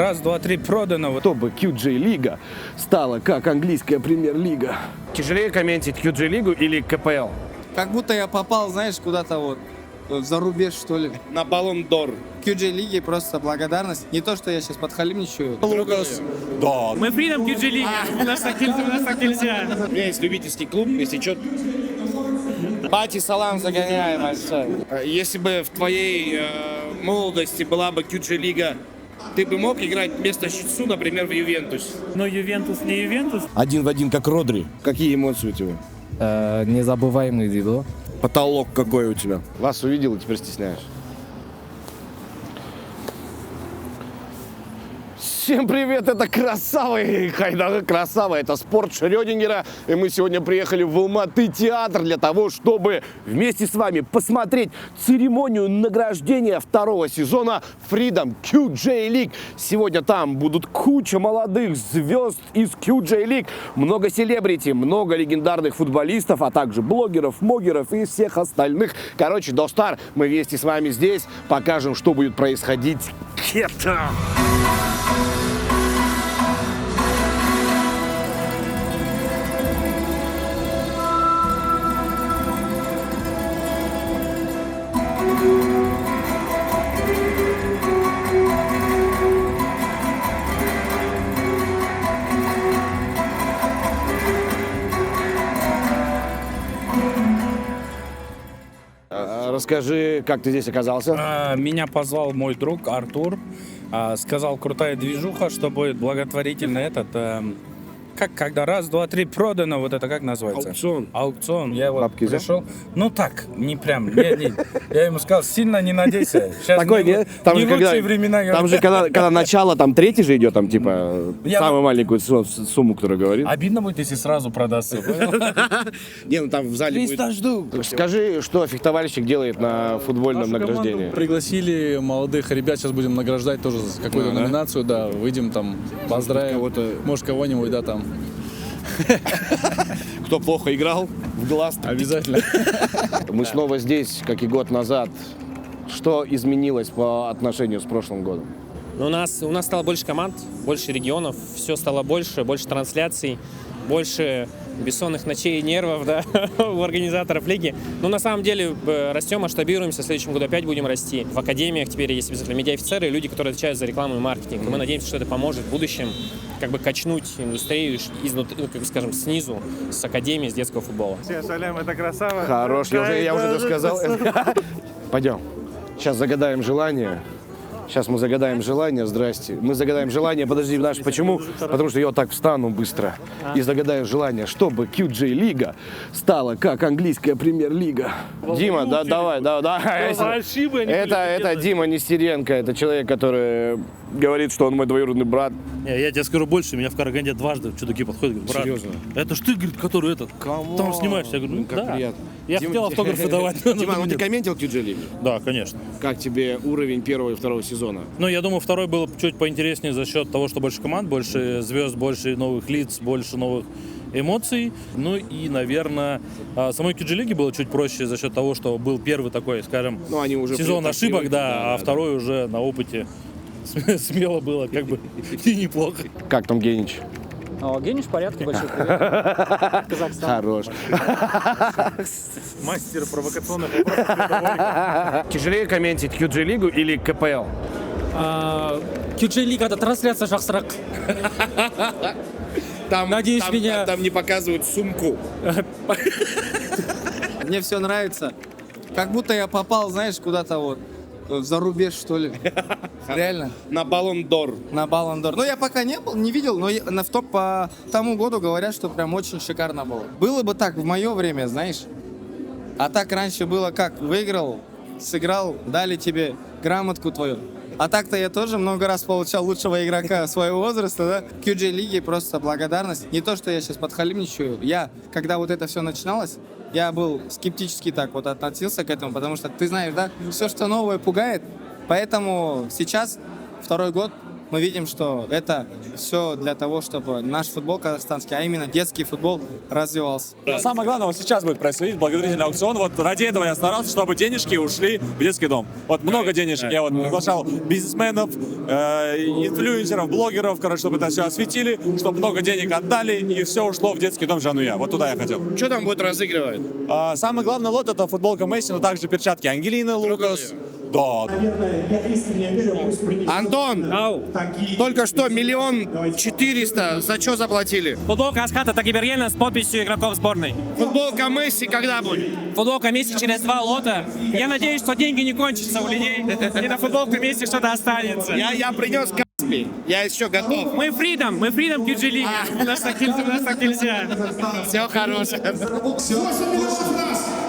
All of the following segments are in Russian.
Раз, два, три продано. Чтобы QJ-лига стала как английская премьер-лига. Тяжелее комментить QJ-лигу или КПЛ? Как будто я попал, знаешь, куда-то вот за рубеж, что ли. На Баллон д'Ор. QJ-лиге просто благодарность. Не то, что я сейчас подхалимничаю. Да. Мы фридом QG League. У нас так нельзя. У меня есть любительский клуб, если что. Бати салам загоняем большой. Если бы в твоей молодости была бы QJ-лига, ты бы мог играть вместо Щитсу, например, в Ювентус? Но Ювентус не Ювентус. Один в один, как Родри. Какие эмоции у тебя? Незабываемый видео. Потолок какой у тебя? Вас увидел и теперь стесняешь. Всем привет, это Красава и Хайдар Красава, это спорт Шрёдингера, и мы сегодня приехали в Алматы театр для того, чтобы вместе с вами посмотреть церемонию награждения второго сезона Freedom QJ League. Сегодня там будут куча молодых звезд из QJ League, много селебрити, много легендарных футболистов, а также блогеров, могеров и всех остальных. Короче, Достар, мы вместе с вами здесь покажем, что будет происходить. Расскажи, как ты здесь оказался? Меня позвал мой друг Артур. Сказал, крутая движуха, что будет благотворительно когда раз, два, три продано, вот это как называется? Аукцион. Аукцион. Я вот Бабки взял? пришел. Ну так, не прям. Я ему сказал, сильно не надейся. Сейчас Такой, нет? Там не же, когда, лучшие времена. там же, когда начало, там третий же идет, там, типа, Я- самую маленькую сумму, которую говорит. Обидно будет, если сразу продастся. Не, ну там в зале 300 штук. Скажи, что фехтовальщик делает на футбольном награждении? Пригласили молодых ребят, сейчас будем награждать тоже за какую-то номинацию, да, выйдем там, поздравим, кого-то- может кого-нибудь, да, там, Кто плохо играл, в глаз. обязательно. Мы снова здесь, как и год назад. Что изменилось по отношению с прошлым годом? Но у нас стало больше команд, больше регионов, все стало больше трансляций, больше бессонных ночей и нервов, да, у организаторов лиги. Но на самом деле растем, масштабируемся, в следующем году опять будем расти. В академиях теперь есть обязательно медиаофицеры, люди, которые отвечают за рекламу и маркетинг. И мы надеемся, что это поможет в будущем как бы качнуть индустрию изнутри, ну, как скажем, снизу, с академии, с детского футбола. Салям, это красава. Хорош, я уже это сказал. Пойдем. Сейчас загадаем желание. Сейчас мы загадаем желание, здрасте. Мы загадаем желание, подожди, Наш, почему? Потому что я вот так встану быстро и загадаю желание, чтобы QJ-лига стала как английская премьер-лига. Дима, да, давай. Это Дима Нестеренко, это человек, который говорит, что он мой двоюродный брат. Я тебе скажу больше, меня в Караганде дважды чудаки подходят, говорят, брат, Серьезно? это ж ты, говорит, который там снимаешь. Я говорю, ну Как да. приятно. Я хотел автографы давать. но Дима, думаю, ты нет. комментил QJ-лигу? Да, конечно. Как тебе уровень первого и второго сезона? Ну, я думаю, второй был чуть поинтереснее за счет того, что больше команд, больше звезд, больше новых лиц, больше новых эмоций. Ну и, наверное, самой QG-лиги было чуть проще за счет того, что был первый такой, скажем, Ну, они уже сезон так ошибок, привыкли, да, а второй уже на опыте. Смело было, как бы, и неплохо. Как там Генич? Гений в порядке, большой привет. Казахстан. Хорош. Мастер провокационных вопросов. Тяжелее комментить QJ-лигу или КПЛ? QJ Лигада трансляция жақсырақ. Надеюсь, меня... Там не показывают сумку. Мне все нравится. Как будто я попал, знаешь, куда-то вот за рубеж, что ли. Реально. На Баллон д'Ор. На Баллон д'Ор. Ну, я пока не видел, но по тому году говорят, что прям очень шикарно было. Было бы так в мое время, знаешь. А так раньше было как? Выиграл, сыграл, дали тебе грамотку твою. А так-то я тоже много раз получал лучшего игрока своего возраста, да? QJ-лиге просто благодарность. Не то, что я сейчас подхалимничаю. Когда вот это все начиналось, я был скептически так вот относился к этому, потому что, ты знаешь, да, все, что новое, пугает. Поэтому сейчас, второй год, мы видим, что это все для того, чтобы наш футбол казахстанский, а именно детский футбол развивался. Самое главное вот сейчас будет происходить благотворительный аукцион. Вот ради этого я старался, чтобы денежки ушли в детский дом. Вот много денежек. Я вот приглашал бизнесменов, инфлюенсеров, блогеров, короче, чтобы это все осветили, чтобы много денег отдали, и все ушло в детский дом Жануя. Вот туда я хотел. Что там будет разыгрывать? Самый главный лот — это футболка Месси, но также перчатки Ангелины, Лукас. Да. Антон, только что 1 400 000. За что заплатили? Футболка Аската Тагибергена с подписью игроков сборной. Футболка Месси когда будет? Футболка Месси через 2 лота. Я надеюсь, что деньги не кончатся у людей. И на футболку Месси что-то останется. Я принес Каспий. Я еще готов. Мы фридом QG League. У нас так нельзя. Все хорошее.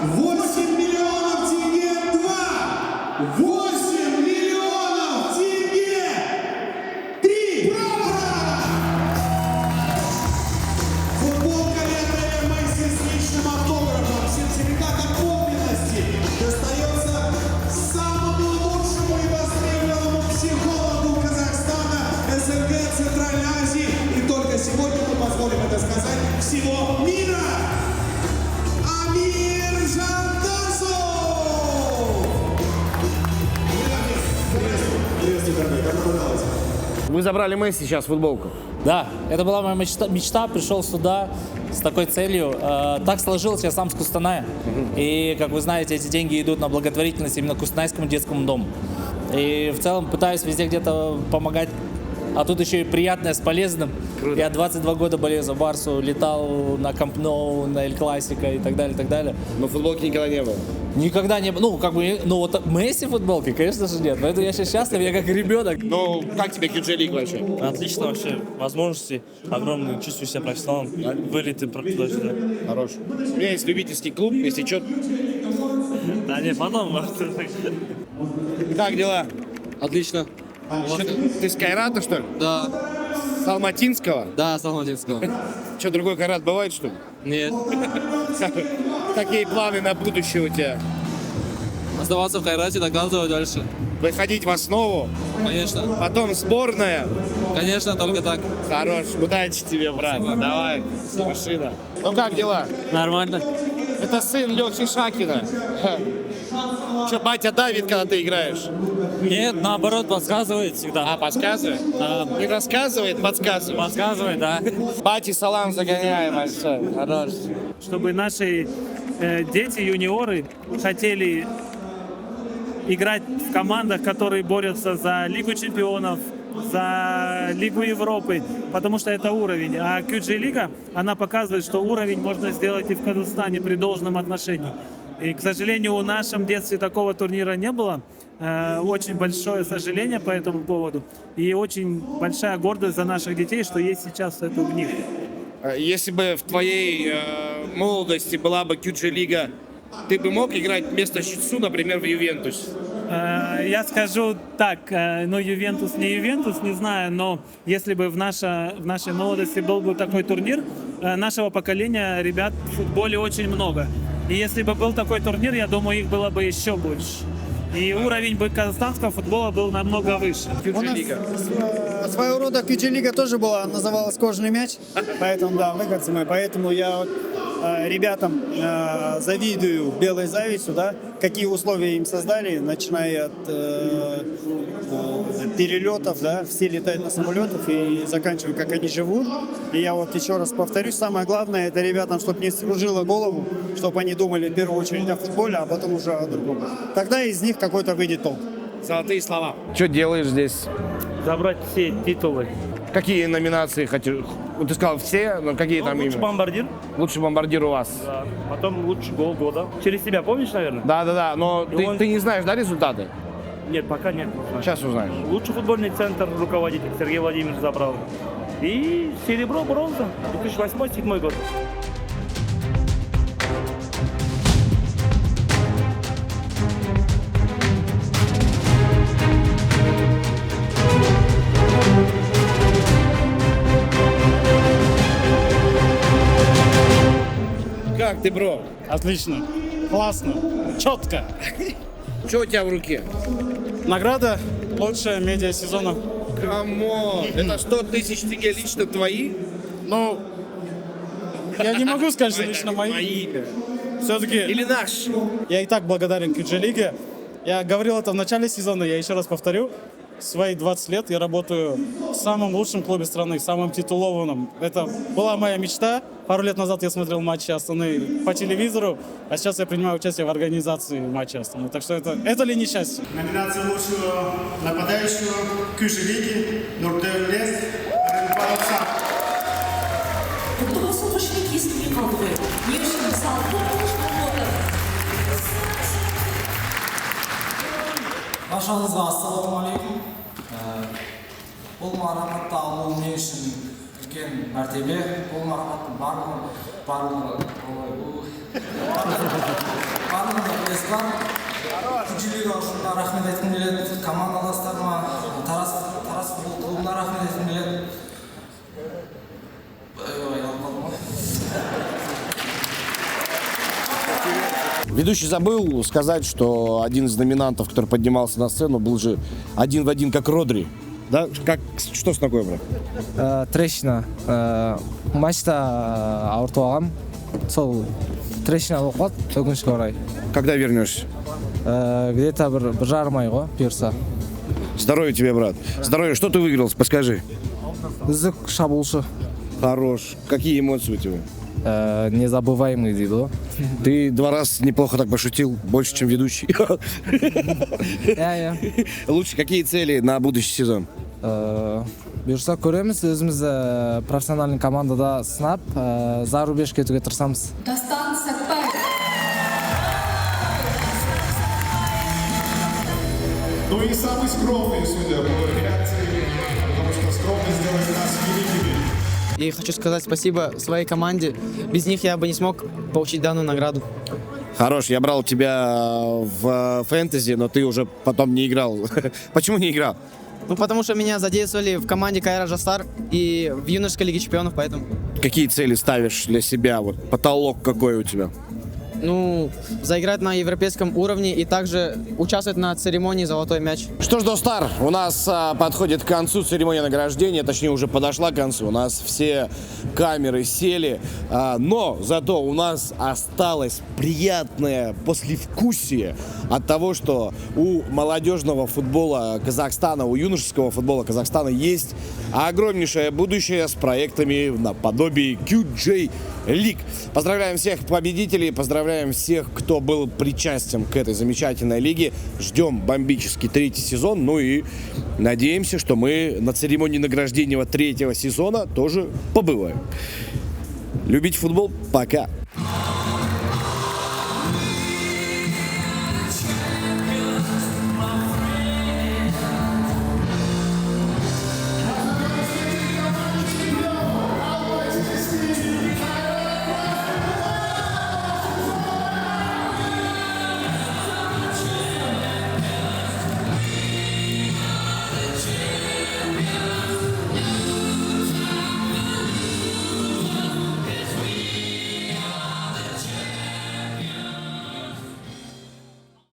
8 миллионов тенге 2! 8 миллионов тенге 3! Браво! Футболка Лионеля Месси с личным автографом, сертификатом подлинности достается самому лучшему и востребованному психологу Казахстана, СНГ, Центральной Азии и только сегодня мы позволим это сказать всего мира. Амир Жандасов! Вы забрали Месси сейчас футболку. Да, это была моя мечта. Пришел сюда с такой целью. Так сложилось, я сам с Кустаная. И, как вы знаете, эти деньги идут на благотворительность именно Кустанайскому детскому дому. И в целом пытаюсь везде где-то помогать. А тут еще и приятное с полезным. Круто. Я 22 года болею за Барсу, летал на Камп Ноу, на Эль Классико и так далее, и так далее. Но футболки никогда не было. Никогда не было. Вот Месси футболки, конечно же, нет. Поэтому я сейчас счастлив, я как ребенок. Ну, как тебе QG League вообще? Отлично вообще. Возможности огромные. Чувствую себя профессионалом. Вылеты туда-сюда. Хорош. У меня есть любительский клуб, если что. Да не, потом. Как дела? Отлично. Ты с Кайрата, что ли? Да, С Алматинского? да, с Алматинского. Что, другой Кайрат бывает, что ли? Нет. Какие планы на будущее у тебя? Оставаться в Хайрате, доказывать дальше. Выходить в основу, Конечно. потом сборная. Конечно, только так. Хорош, удачи тебе, брат. Давай, машина. Ну как дела? Нормально. Это сын Лехи Шакина. Че, батя давит, когда ты играешь? Нет, наоборот, подсказывает всегда. А, подсказывает? Да. Не рассказывает, подсказывает. Подсказывает, да. Бати салам загоняем, большой. Хорош. Чтобы наши дети, юниоры хотели играть в командах, которые борются за Лигу чемпионов, за Лигу Европы, потому что это уровень. А QG Лига, она показывает, что уровень можно сделать и в Казахстане при должном отношении. И, к сожалению, в нашем детстве такого турнира не было. Очень большое сожаление по этому поводу. И очень большая гордость за наших детей, что есть сейчас это у них. Если бы в твоей молодости была бы QG Лига, ты бы мог играть вместо Щитсу, например, в Ювентусе? Я скажу так, Ювентус, не знаю, но если бы в нашей молодости был бы такой турнир, нашего поколения ребят в футболе очень много. И если бы был такой турнир, я думаю, их было бы еще больше. И уровень бы казахстанского футбола был намного выше. QG Лига. Своего рода QG Лига тоже была, называлась «Кожаный мяч», поэтому, да, выходцы мы, поэтому я ребятам завидую белой завистью, да, какие условия им создали, начиная от перелетов, да, все летают на самолетах и заканчивая, как они живут. И я вот еще раз повторюсь, самое главное, это ребятам, чтобы не скружило голову, чтобы они думали в первую очередь о футболе, а потом уже о другом. Тогда из них какой-то выйдет толк. Золотые слова. Что делаешь здесь? Забрать все титулы. Какие номинации хотел? Ты сказал все, но какие там именно? Бомбардир. Лучший бомбардир у вас. Да. Потом лучший гол года. Через тебя помнишь, наверное? Да, но ты не знаешь, да, результаты? Нет, пока нет. Сейчас узнаешь. Лучший футбольный центр руководитель Сергей Владимирович забрал. И серебро, бронза. 2008-2007 год. Как ты, бро? Отлично, классно, четко. Что у тебя в руке? Награда «Лучшая медиа сезона». Камон! Это 100 тысяч тенге лично твои? Ну, я не могу сказать, что лично мои. Все-таки... Или наши? Я и так благодарен Киджи-лиге. Я говорил это в начале сезона, я еще раз повторю. В свои 20 лет я работаю в самом лучшем клубе страны, самом титулованном. Это была моя мечта. Пару лет назад я смотрел матчи Астаны по телевизору, а сейчас я принимаю участие в организации матча Астаны. Так что это ли не счастье? Номинация лучшего нападающего Киджи-лиги Нурдевлес Рыбалцев. Құтты болсын қошемет естімей қалды ғой. Не үшін мысалы Баршаңызға ассалаумағалейкум. Бұл марапатты алу мен үшін үлкен мәртебе. Бұл марапаттың барлығы білесіз бар. Киджи-лига ұжымына рахмет айтқым келеді. Командаластарыма, Тарас футбол клубына рахмет айтқым келеді. Ведущий забыл сказать, что один из номинантов, который поднимался на сцену, был же один в один, как Родри. Да? Что с ногой, брат? Трещина. Матчта ауыртып алғам. Сол трещина болып қалды, өкінішке орай. Когда вернешься? Где-то бір жарым ай ғой, бұйырса. Здоровья тебе, брат. Здоровья. Что ты выиграл? Подскажи. Үздік шабуылшы. Хорош. Какие эмоции у тебя? Незабываемый дейді ғой. Ты 2 раза неплохо так пошутил, больше, чем ведущий. Лучше какие цели на будущий сезон? Бұйырса көреміз, өзіміз профессиональный командада сынап, за рубеж кетуге тырысамыз. Дастан Сәтбаев. Ну и самый скромный, судя по реакции, потому что скромность делает нас великими. И хочу сказать спасибо своей команде. Без них я бы не смог получить данную награду. Хорош, я брал тебя в фэнтези, но ты уже потом не играл. Почему не играл? Ну, потому что меня задействовали в команде Кайра Жасар и в юношеской лиге чемпионов, поэтому... Какие цели ставишь для себя? Вот потолок какой у тебя? Ну, заиграть на европейском уровне и также участвовать на церемонии «Золотой мяч». Что ж, Достар, у нас подходит к концу церемония награждения, точнее уже подошла к концу, у нас все камеры сели, но зато у нас осталось приятное послевкусие от того, что у молодежного футбола Казахстана, у юношеского футбола Казахстана есть огромнейшее будущее с проектами наподобие QJ League. Поздравляем всех победителей, поздравляем всех, кто был причастен к этой замечательной лиге. Ждем бомбический 3-й сезон. Ну и надеемся, что мы на церемонии награждения 3-го сезона тоже побываем. Любите футбол. Пока.